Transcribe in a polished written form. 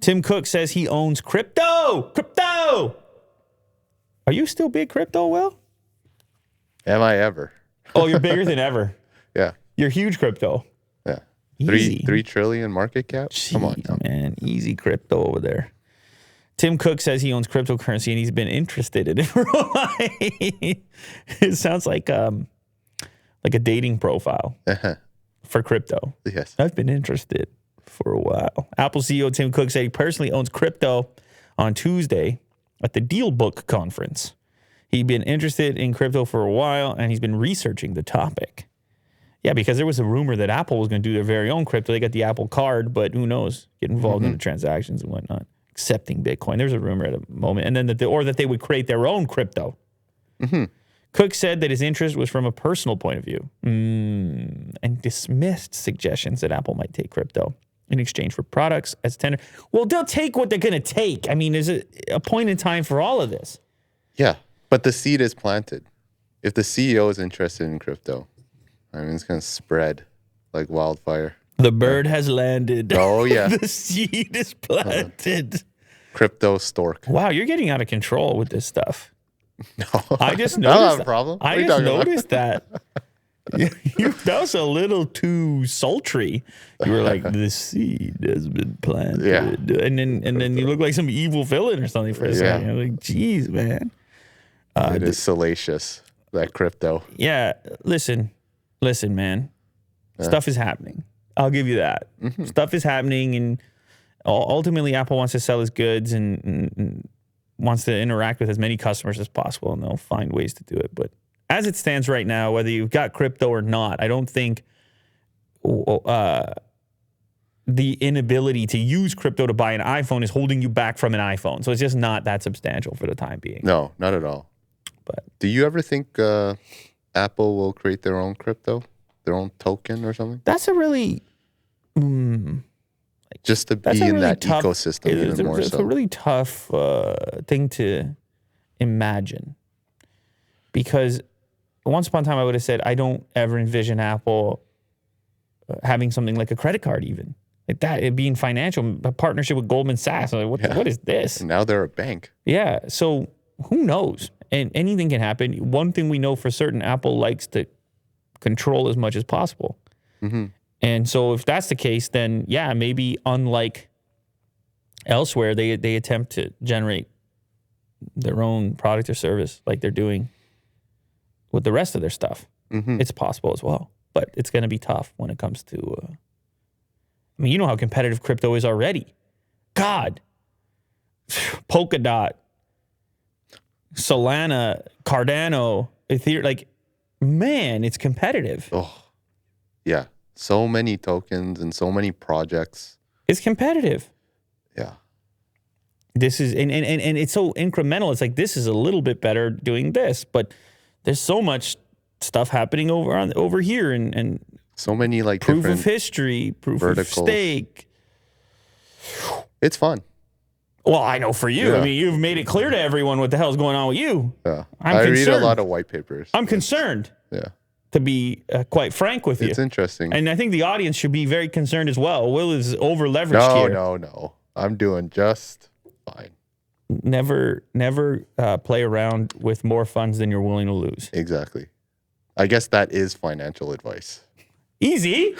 Tim Cook says he owns crypto. Crypto. Are you still big crypto, Will? Am I ever? Oh, you're bigger than ever. Yeah. You're huge crypto. Yeah. Easy. 3 trillion market cap? Jeez, Come on. man. Easy crypto over there. Tim Cook says he owns cryptocurrency and he's been interested in it for a while. It sounds like a dating profile for crypto. Yes. I've been interested for a while. Apple CEO Tim Cook said he personally owns crypto on Tuesday at the Deal Book conference. He'd been interested in crypto for a while and he's been researching the topic. Yeah, because there was a rumor that Apple was going to do their very own crypto. They got the Apple card, but who knows? Get involved in the transactions and whatnot. Accepting Bitcoin. There's a rumor at a moment. And then that they would create their own crypto. Cook said that his interest was from a personal point of view and dismissed suggestions that Apple might take crypto in exchange for products as tender. Well, they'll take what they're going to take. I mean, there's a point in time for all of this. Yeah, but the seed is planted. If the CEO is interested in crypto, I mean, it's going to spread like wildfire. The bird has landed. Oh, yeah. The seed is planted. Crypto stork. Wow, you're getting out of control with this stuff. No, I just I noticed. don't have a problem. I just noticed that. That was a little too sultry. You were like, the seed has been planted. Yeah. And then you look like some evil villain or something for a second. You're like, geez, man. It is salacious, that crypto. Yeah, listen, man. Stuff is happening. I'll give you that. Stuff is happening, and ultimately Apple wants to sell its goods and wants to interact with as many customers as possible, and they'll find ways to do it. But as it stands right now, whether you've got crypto or not, I don't think the inability to use crypto to buy an iPhone is holding you back from an iPhone. So it's just not that substantial for the time being. No, not at all. But do you ever think Apple will create their own crypto, their own token or something? That's a really... just to be in that ecosystem even more so. It's a really tough thing to imagine. Because once upon a time I would have said, I don't ever envision Apple having something like a credit card even. Like that, it being financial, a partnership with Goldman Sachs. Like, what is this? And now they're a bank. Yeah, so who knows? And anything can happen. One thing we know for certain, Apple likes to control as much as possible. And so if that's the case, then yeah, maybe unlike elsewhere, they attempt to generate their own product or service like they're doing with the rest of their stuff. It's possible as well, but it's going to be tough when it comes to, I mean, you know how competitive crypto is already. God, Polkadot, Solana, Cardano, Ethereum, like, man, it's competitive. Oh, yeah. So many tokens and so many projects. It's competitive. Yeah. This is, and it's so incremental. It's like, this is a little bit better doing this, but there's so much stuff happening over here and so many like proof different of history, proof verticals. of stake. It's fun. Well, I know for you. Yeah. I mean, you've made it clear to everyone what the hell's going on with you. Yeah. I'm I concerned. read a lot of white papers. I'm concerned. Yeah. To be quite frank with you. It's interesting. And I think the audience should be very concerned as well. Will is over-leveraged here. No. I'm doing just fine. Never play around with more funds than you're willing to lose. Exactly. I guess that is financial advice. Easy.